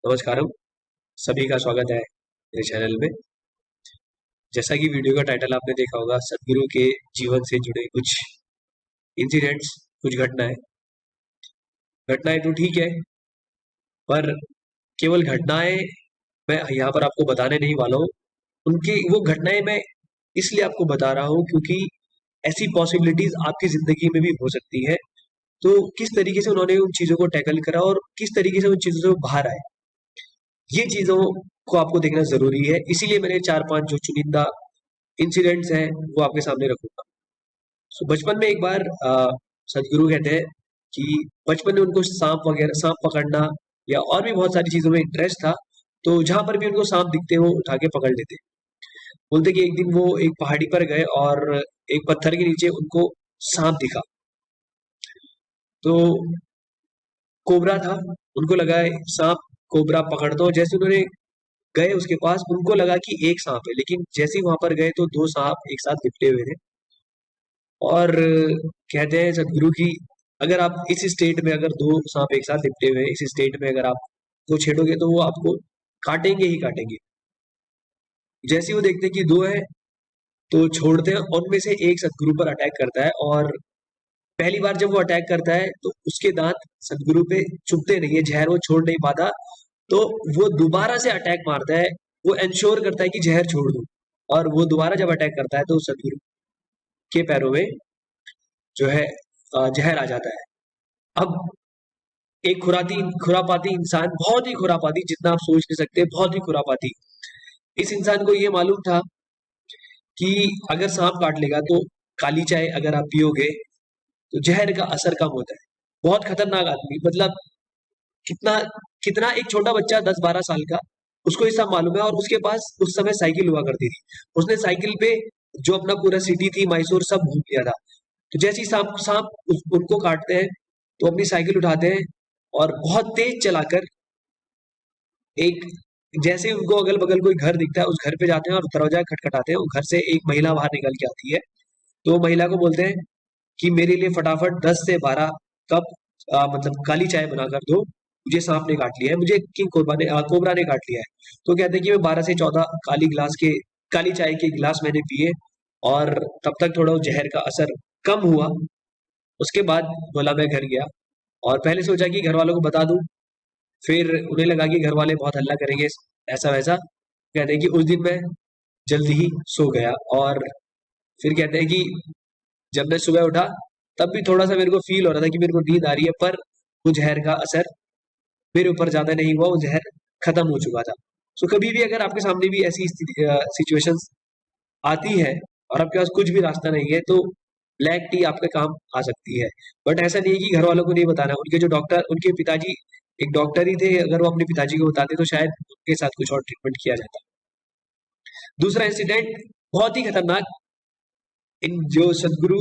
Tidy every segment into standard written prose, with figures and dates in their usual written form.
नमस्कारम। सभी का स्वागत है मेरे चैनल में। जैसा कि वीडियो का टाइटल आपने देखा होगा, सदगुरु के जीवन से जुड़े कुछ इंसिडेंट्स, कुछ घटनाएं। घटनाएं तो ठीक है, पर केवल घटनाएं मैं यहाँ पर आपको बताने नहीं वाला हूँ। उनकी वो घटनाएं मैं इसलिए आपको बता रहा हूँ क्योंकि ऐसी पॉसिबिलिटीज आपकी जिंदगी में भी हो सकती है। तो किस तरीके से उन्होंने उन चीजों को टैकल करा और किस तरीके से उन चीजों से वो बाहर आए, ये चीजों को आपको देखना जरूरी है। इसीलिए मैंने 4-5 जो चुनिंदा इंसिडेंट्स हैं वो आपके सामने रखूंगा। बचपन में एक बार सदगुरु कहते हैं कि बचपन में उनको सांप पकड़ना या और भी बहुत सारी चीजों में इंटरेस्ट था। तो जहां पर भी उनको सांप दिखते वो उठा के पकड़ लेते। बोलते कि एक दिन वो एक पहाड़ी पर गए और एक पत्थर के नीचे उनको सांप दिखा। तो कोबरा था। उनको लगा सांप कोबरा पकड़ दो। जैसे उन्होंने गए उसके पास, उनको लगा कि एक सांप है, लेकिन जैसे ही वहां पर गए तो दो सांप एक साथ लिपटे हुए थे। और कहते हैं सदगुरु की, अगर आप इस स्टेट में, अगर दो सांप एक साथ लिपटे हुए इस स्टेट में अगर आप को छेड़ोगे तो वो आपको काटेंगे ही काटेंगे। जैसे ही वो देखते हैं कि दो है तो छोड़ते हैं, उनमें से एक सदगुरु पर अटैक करता है। और पहली बार जब वो अटैक करता है तो उसके दांत सदगुरु पे चुभते नहीं है, जहर वो छोड़ नहीं पाता। तो वो दोबारा से अटैक मारता है। वो इंश्योर करता है कि जहर छोड़ दूं, और वो दोबारा जब अटैक करता है तो सदगुरु के पैरों में जो है जहर आ जाता है। अब एक खुरापाती इंसान, बहुत ही खुरापाती, जितना आप सोच नहीं सकते, बहुत ही खुरापाती। इस इंसान को ये मालूम था कि अगर सांप काट लेगा तो काली चाय अगर आप पियोगे तो जहर का असर कम होता है। बहुत खतरनाक आदमी, मतलब कितना कितना एक छोटा बच्चा 10-12 साल का, उसको ये सब मालूम है। और उसके पास उस समय साइकिल हुआ करती थी। उसने साइकिल पे जो अपना पूरा सिटी थी, मैसूर, सब घूम लिया था। तो जैसे ही सांप सांप उनको काटते हैं तो अपनी साइकिल उठाते हैं और बहुत तेज चलाकर एक, जैसे ही उनको अगल बगल कोई घर दिखता है उस घर पे जाते हैं और दरवाजा खटखटाते हैं। वो घर से एक महिला बाहर निकल के आती है। तो वो महिला को बोलते हैं कि मेरे लिए फटाफट 10 से 12 कप मतलब काली चाय बनाकर दो, मुझे सांप ने काट लिया है, मुझे कोबरा ने काट लिया है। तो कहते हैं कि मैं 12 से 14 काली चाय के गिलास मैंने पिए और तब तक थोड़ा वो जहर का असर कम हुआ। उसके बाद बोला मैं घर गया और पहले सोचा कि घर वालों को बता दूं। फिर उन्हें लगा कि घर वाले बहुत हल्ला करेंगे, ऐसा वैसा। कहते हैं कि उस दिन मैं जल्दी ही सो गया। और फिर कहते हैं कि जब मैं सुबह उठा तब भी थोड़ा सा मेरे को फील हो रहा था कि मेरे को नींद आ रही है, पर वो जहर का असर मेरे ऊपर ज्यादा नहीं हुआ, वो जहर खत्म हो चुका था। सो कभी भी अगर आपके सामने भी ऐसी सिचुएशंस आती है और आपके पास कुछ भी रास्ता नहीं है तो ब्लैक टी आपके काम आ सकती है। बट ऐसा नहीं है कि घर वालों को नहीं बताना। उनके जो डॉक्टर, उनके पिताजी एक डॉक्टर ही थे, अगर वो अपने पिताजी को बताते तो शायद उनके साथ कुछ और ट्रीटमेंट किया जाता। दूसरा इंसिडेंट बहुत ही खतरनाक। इन जो सदगुरु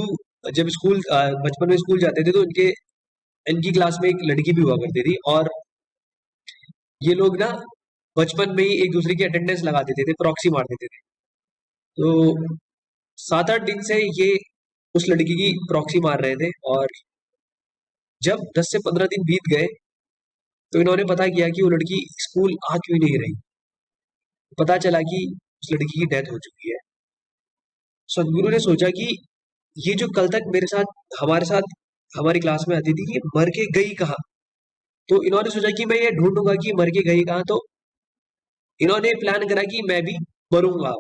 जब बचपन में स्कूल जाते थे तो इनकी क्लास में एक लड़की भी हुआ करती थी। और ये लोग ना बचपन में ही एक दूसरे की अटेंडेंस लगा देते थे, प्रॉक्सी मार देते थे। तो 7-8 दिन से ये उस लड़की की प्रॉक्सी मार रहे थे। और जब 10 से 15 दिन बीत गए तो इन्होंने पता किया कि वो लड़की स्कूल आ क्यों नहीं रही। पता चला कि उस लड़की की डेथ हो चुकी है। सदगुरु ने सोचा कि ये जो कल तक हमारे साथ हमारी क्लास में आती थी, ये मर के गई कहाँ। तो इन्होंने सोचा कि मैं ये ढूंढूंगा कि मर के गई कहाँ। तो इन्होंने प्लान करा कि मैं भी मरूंगा।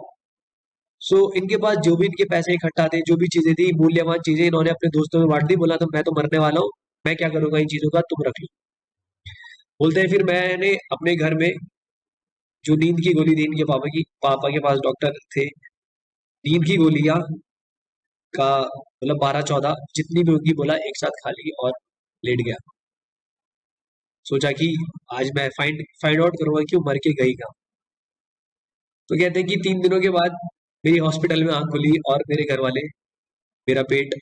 सो इनके पास जो भी इनके पैसे इकट्ठा थे, जो भी चीजें थी, मूल्यवान चीजें, इन्होंने अपने दोस्तों में बांट दी। बोला तो मैं तो मरने वाला हूँ, मैं क्या करूंगा इन चीजों का, तुम रख लो। बोलते हैं फिर मैंने अपने घर में जो नींद की गोली थी, इनके पापा के पास डॉक्टर थे। नींद की गोलियां का मतलब 12-14 जितनी भी होगी, बोला एक साथ खा ली और लेट गया। सोचा कि आज मैं फाइंड फाइंड आउट करूंगा कि वो मर के गई कहाँ। तो कहते हैं कि 3 दिनों के बाद मेरी हॉस्पिटल में आंख खुली और मेरे घर वाले मेरा पेट,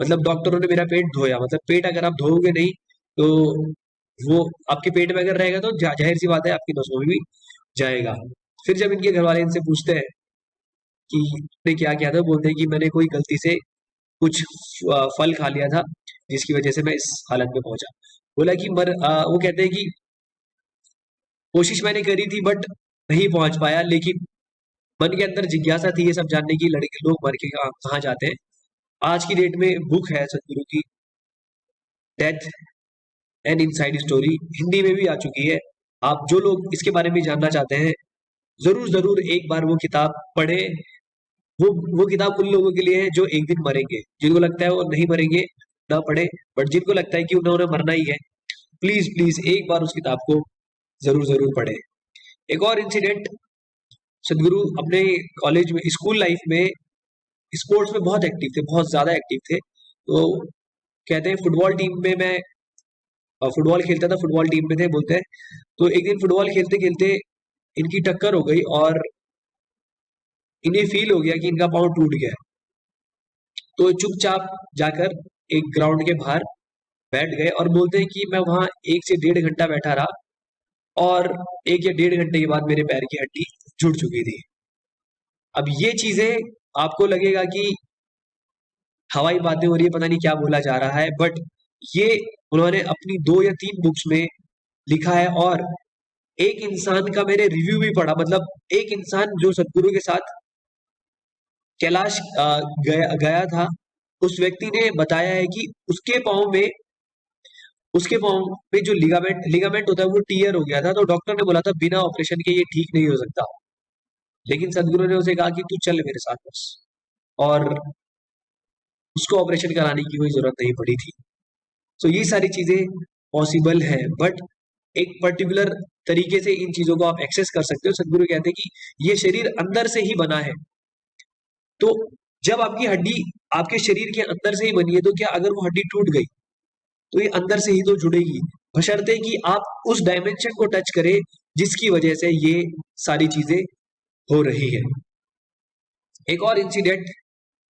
मतलब डॉक्टरों ने मेरा पेट धोया। मतलब पेट अगर आप धोओगे नहीं तो वो आपके पेट में अगर रहेगा तो जाहिर सी बात है आपकी नसों में भी जाएगा। फिर जब इनके घर वाले इनसे पूछते हैं कि आपने क्या किया था, बोलते हैं कि मैंने कोई गलती से कुछ फल खा लिया था जिसकी वजह से मैं इस हालत में पहुंचा। बोला कि वो कहते हैं कि कोशिश मैंने करी थी बट नहीं पहुंच पाया, लेकिन मन के अंदर जिज्ञासा थी ये सब जानने की, लड़के लोग मर के कहाँ जाते हैं। आज की डेट में बुक है सदगुरु की, death and inside story, Hindi में भी आ चुकी है। आप जो लोग इसके बारे में जानना चाहते हैं जरूर जरूर एक बार वो किताब पढ़े। वो किताब उन लोगों के लिए है जो एक दिन मरेंगे, जिनको लगता है वो नहीं मरेंगे ना पढ़े, बट जिनको लगता है कि उन्होंने मरना ही है, प्लीज प्लीज एक बार उस किताब को जरूर जरूर पढ़े। एक और इंसिडेंट, सदगुरु अपने कॉलेज में, स्कूल लाइफ में स्पोर्ट्स में बहुत एक्टिव थे, बहुत ज्यादा एक्टिव थे। तो कहते हैं फुटबॉल टीम में मैं फुटबॉल खेलता था, फुटबॉल टीम में थे बोलते हैं। तो एक दिन फुटबॉल खेलते खेलते इनकी टक्कर हो गई और इन्हें फील हो गया कि इनका पाँव टूट गया है। तो चुपचाप जाकर एक ग्राउंड के बाहर बैठ गए और बोलते हैं कि मैं वहां 1 से 1.5 घंटा बैठा रहा और 1 या 1.5 घंटे के बाद मेरे पैर की हड्डी जुड़ चुकी थी। अब ये चीजें आपको लगेगा कि हवाई बातें हो रही है, पता नहीं क्या बोला जा रहा है, बट ये उन्होंने अपनी 2 या 3 बुक्स में लिखा है। और एक इंसान का मैंने रिव्यू भी पढ़ा, मतलब एक इंसान जो सदगुरु के साथ कैलाश गया था, उस व्यक्ति ने बताया है कि उसके पाँव में जो लिगामेंट होता है वो टीयर हो गया था। तो डॉक्टर ने बोला था बिना ऑपरेशन के ये ठीक नहीं हो सकता, लेकिन सदगुरु ने उसे कहा कि तू चल मेरे साथ बस, और उसको ऑपरेशन कराने की कोई जरूरत नहीं पड़ी थी। तो ये सारी चीजें पॉसिबल है, बट एक पर्टिकुलर तरीके से इन चीजों को आप एक्सेस कर सकते हो। सदगुरु कहते हैं कि ये शरीर अंदर से ही बना है। तो जब आपकी हड्डी आपके शरीर के अंदर से ही बनी है, तो क्या अगर वो हड्डी टूट गई तो ये अंदर से ही तो जुड़ेगी, बशर्ते कि आप उस डायमेंशन को टच करें जिसकी वजह से ये सारी चीजें हो रही है। एक और इंसिडेंट,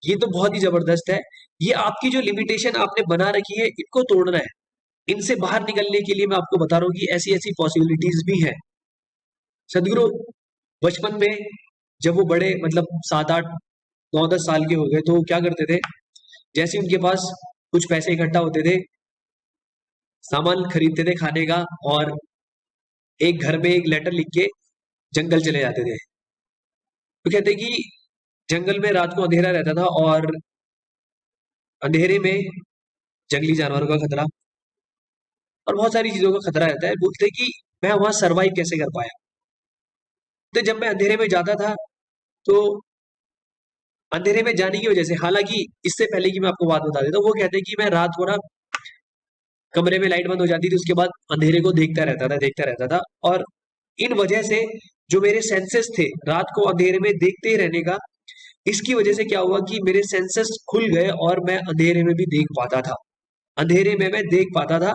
ये तो बहुत ही जबरदस्त है। ये आपकी जो लिमिटेशन आपने बना रखी है इनको तोड़ना है, इनसे बाहर निकलने के लिए मैं आपको बता रहा हूँ कि ऐसी ऐसी पॉसिबिलिटीज भी है। सदगुरु बचपन में जब वो बड़े, मतलब 7, 8, 9, 10 साल के हो गए, तो क्या करते थे, जैसे उनके पास कुछ पैसे इकट्ठा होते थे, सामान खरीदते थे खाने का, और एक घर में एक लेटर लिख के जंगल चले जाते थे। तो कहते कि जंगल में रात को अंधेरा रहता था और अंधेरे में जंगली जानवरों का खतरा और बहुत सारी चीजों का खतरा रहता है। बोलते कि मैं वहां सरवाइव कैसे कर पाया। तो जब मैं अंधेरे में जाता था, तो अंधेरे में जाने की वजह से, हालांकि इससे पहले कि मैं आपको बात बता देता हूँ, वो कहते हैं कि मैं रात को ना कमरे में लाइट बंद हो जाती थी, उसके बाद अंधेरे को देखता रहता था, और इन वजह से जो मेरे सेंसेस थे रात को अंधेरे में देखते ही रहने का, इसकी वजह से क्या हुआ कि मेरे सेंसेस खुल गए और मैं अंधेरे में भी देख पाता था, अंधेरे में मैं देख पाता था।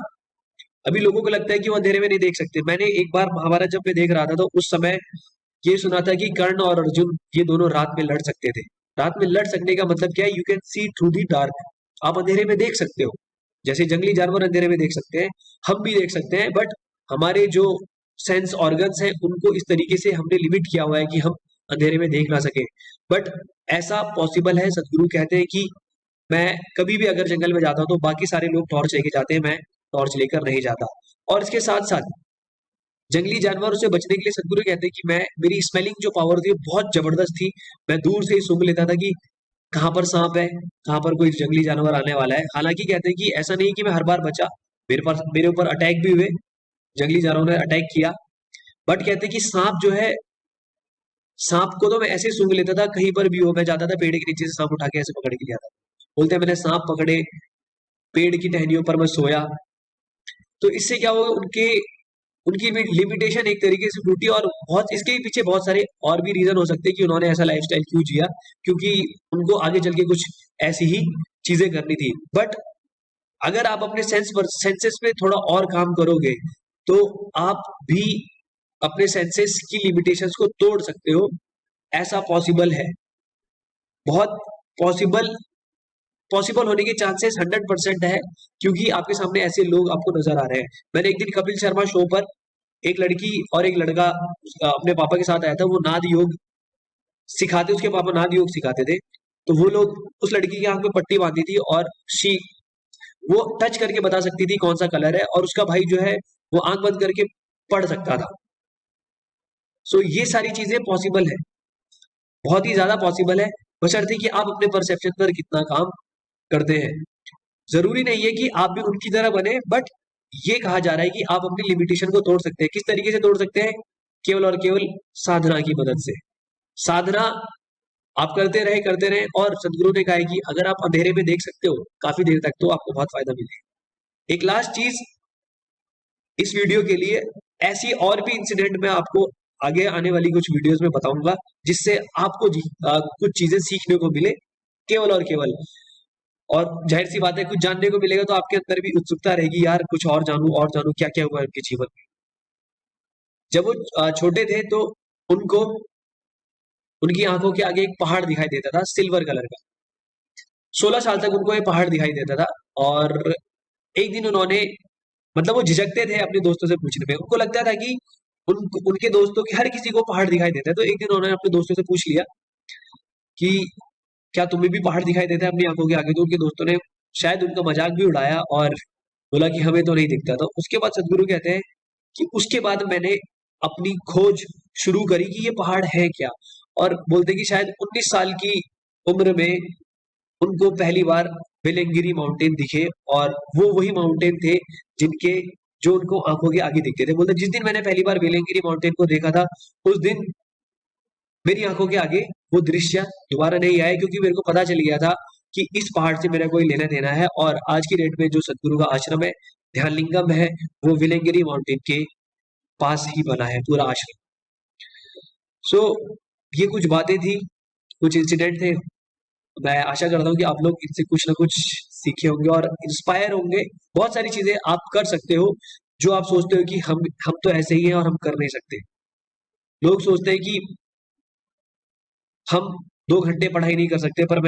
अभी लोगों को लगता है कि वो अंधेरे में नहीं देख सकते। मैंने एक बार महाभारत जब मैं देख रहा था, तो उस समय ये सुना था कि कर्ण और अर्जुन ये दोनों रात में लड़ सकते थे। रात में लड़ सकने का मतलब क्या है, you can see through the Dark, आप अंधेरे में देख सकते हो। जैसे जंगली जानवर अंधेरे में देख सकते हैं, हम भी देख सकते हैं, बट हमारे जो सेंस ऑर्गन्स हैं उनको इस तरीके से हमने लिमिट किया हुआ है कि हम अंधेरे में देख ना सके। बट ऐसा पॉसिबल है। सदगुरु कहते हैं कि मैं कभी भी अगर जंगल में जाता हूँ तो बाकी सारे लोग टॉर्च लेके जाते हैं, मैं टॉर्च लेकर नहीं जाता। और इसके साथ साथ जंगली जानवरों से बचने के लिए सदगुरु कहते हैं कि मैं, मेरी स्मेलिंग जो पावर थी बहुत जबरदस्त थी। मैं दूर से ही सूंघ लेता था कि कहाँ पर सांप है, कहाँ पर कोई जंगली जानवर आने वाला है। हालांकि कहते हैं कि ऐसा नहीं कि मैं हर बार बचा, मेरे ऊपर अटैक भी हुए, जंगली जानवरों ने अटैक किया। बट कहते हैं कि सांप जो है, सांप को तो मैं ऐसे सूंघ लेता था, कहीं पर भी हो, मैं जाता था पेड़ के नीचे से सांप उठा के ऐसे पकड़ के लिया था। बोलते हैं मैंने सांप पकड़े, पेड़ की टहनियों पर मैं सोया। तो इससे क्या होगा, उनके उनकी लिमिटेशन एक तरीके से टूटी। और बहुत इसके पीछे बहुत सारे और भी रीजन हो सकते हैं कि उन्होंने ऐसा लाइफस्टाइल क्यों जिया, क्योंकि उनको आगे चल के कुछ ऐसी ही चीजें करनी थी। बट अगर आप अपने सेंसेस पे थोड़ा और काम करोगे, तो आप भी अपने सेंसेस की लिमिटेशंस को तोड़ सकते हो। ऐसा पॉसिबल है, बहुत पॉसिबल पॉसिबल होने के चांसेस 100% है, क्योंकि आपके सामने ऐसे लोग आपको नजर आ रहे हैं। मैंने एक दिन कपिल शर्मा शो पर एक लड़की और एक लड़का अपने पापा के साथ आया था, वो नाद योग सिखाते, उसके पापा नाद योग सिखाते थे। तो वो लोग, उस लड़की की आंख में पट्टी बांधी थी और शी वो टच करके बता सकती थी कौन सा कलर है, और उसका भाई जो है वो आंख बंद करके पढ़ सकता था। सो ये सारी चीजें पॉसिबल है, बहुत ही ज्यादा पॉसिबल है, बशर्ते कि आप अपने परसेप्शन पर कितना काम करते हैं। जरूरी नहीं है कि आप भी उनकी तरह बने, बट ये कहा जा रहा है कि आप अपनी लिमिटेशन को तोड़ सकते हैं। किस तरीके से तोड़ सकते हैं? केवल और केवल साधना की मदद से। साधना आप करते रहे, और सदगुरु ने कहा है कि अगर आप अंधेरे में देख सकते हो काफी देर तक, तो आपको बहुत फायदा मिलेगा। एक लास्ट चीज इस वीडियो के लिए, ऐसी और भी इंसिडेंट मैं आपको आगे आने वाली कुछ वीडियोस में बताऊंगा, जिससे आपको कुछ चीजें सीखने को मिले, केवल और केवल। और जाहिर सी बात है, कुछ जानने को मिलेगा तो आपके अंदर भी उत्सुकता रहेगी, यार कुछ और जानूं क्या क्या हुआ उनके जीवन में। जब वो छोटे थे तो उनको उनकी आंखों के आगे एक पहाड़ दिखाई देता था सिल्वर कलर का। 16 साल तक उनको ये पहाड़ दिखाई देता था, और एक दिन उन्होंने, मतलब वो झिझकते थे अपने दोस्तों से पूछने में, उनको लगता था कि उनके दोस्तों की हर किसी को पहाड़ दिखाई देता है। तो एक दिन उन्होंने अपने दोस्तों से पूछ लिया कि क्या तुम्हें भी पहाड़ दिखाई देता है अपनी आंखों के आगे? तो उनके दोस्तों ने शायद उनका मजाक भी उड़ाया और बोला कि हमें तो नहीं दिखता। तो उसके बाद सदगुरु कहते हैं कि उसके बाद मैंने अपनी खोज शुरू करी कि ये पहाड़ है क्या, और बोलते कि शायद 19 साल की उम्र में उनको पहली बार वेलेंगिरी माउंटेन दिखे, और वो वही माउंटेन थे जिनके जो उनको आंखों के आगे दिखते थे। बोलते जिस दिन मैंने पहली बार वेलेंगिरी माउंटेन को देखा था, उस दिन मेरी आंखों के आगे वो दृश्य दोबारा नहीं आया, क्योंकि मेरे को पता चल गया था कि इस पहाड़ से मेरा कोई लेना देना है। और आज की डेट में जो सदगुरु का आश्रम है, ध्यानलिंगम है, वो वेलेंगिरी माउंटेन के पास ही बना है पूरा आश्रम। सो ये कुछ बातें थी, कुछ इंसिडेंट थे। मैं आशा करता हूँ कि आप लोग इनसे कुछ ना कुछ सीखे होंगे और इंस्पायर होंगे। बहुत सारी चीजें आप कर सकते हो जो आप सोचते हो कि हम तो ऐसे ही हैं और हम कर नहीं सकते। लोग सोचते हैं कि हम 2 घंटे पढ़ाई नहीं कर सकते, पर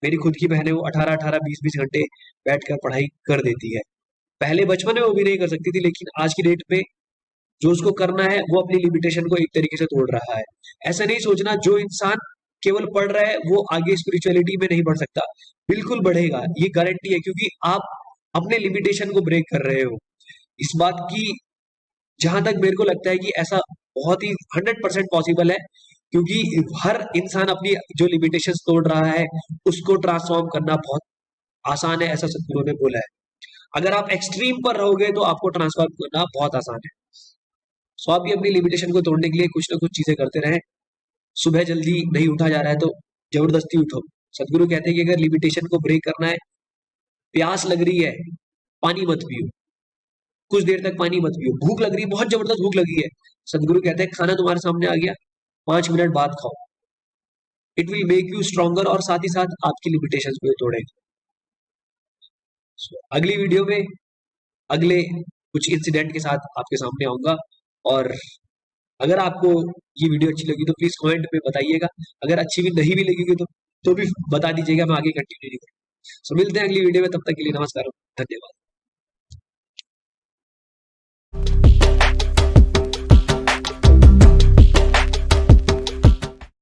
मेरी खुद की बहन है, वो 18-18, 20-20 घंटे बैठकर पढ़ाई कर देती है। पहले बचपन में वो भी नहीं कर सकती थी, लेकिन आज की डेट पे जो उसको करना है, वो अपनी लिमिटेशन को एक तरीके से तोड़ रहा है। ऐसा नहीं सोचना जो इंसान केवल पढ़ रहा है वो आगे स्पिरिचुअलिटी में नहीं बढ़ सकता। बिल्कुल बढ़ेगा, ये गारंटी है, क्योंकि आप अपने लिमिटेशन को ब्रेक कर रहे हो। इस बात की, जहां तक मेरे को लगता है कि ऐसा बहुत ही 100% पॉसिबल है, क्योंकि हर इंसान अपनी जो लिमिटेशंस तोड़ रहा है उसको ट्रांसफॉर्म करना बहुत आसान है, ऐसा सदगुरु ने बोला है। अगर आप एक्सट्रीम पर रहोगे तो आपको ट्रांसफॉर्म करना बहुत आसान है। सो आप भी अपनी लिमिटेशन को तोड़ने के लिए कुछ ना कुछ चीजें करते रहें। सुबह जल्दी नहीं उठा जा रहा है तो जबरदस्ती उठो। सदगुरु कहते हैं कि अगर लिमिटेशन को ब्रेक करना है, प्यास लग रही है, पानी मत पियो, कुछ देर तक पानी मत पियो। भूख लग रही है, बहुत जबरदस्त भूख लगी है, सदगुरु कहते हैं खाना तुम्हारे सामने आ गया, 5 मिनट बाद खाओ। It will make you stronger, और साथ ही साथ आपकी लिमिटेशंस को तोड़ेगा। अगली वीडियो में अगले कुछ इंसिडेंट के साथ आपके सामने आऊंगा। और अगर आपको ये वीडियो अच्छी लगी तो प्लीज कमेंट में बताइएगा। अगर अच्छी भी नहीं भी लगेगी तो भी बता दीजिएगा, मैं आगे कंटिन्यू नहीं करूँ। सो मिलते हैं अगली वीडियो में, तब तक के लिए नमस्कार, धन्यवाद।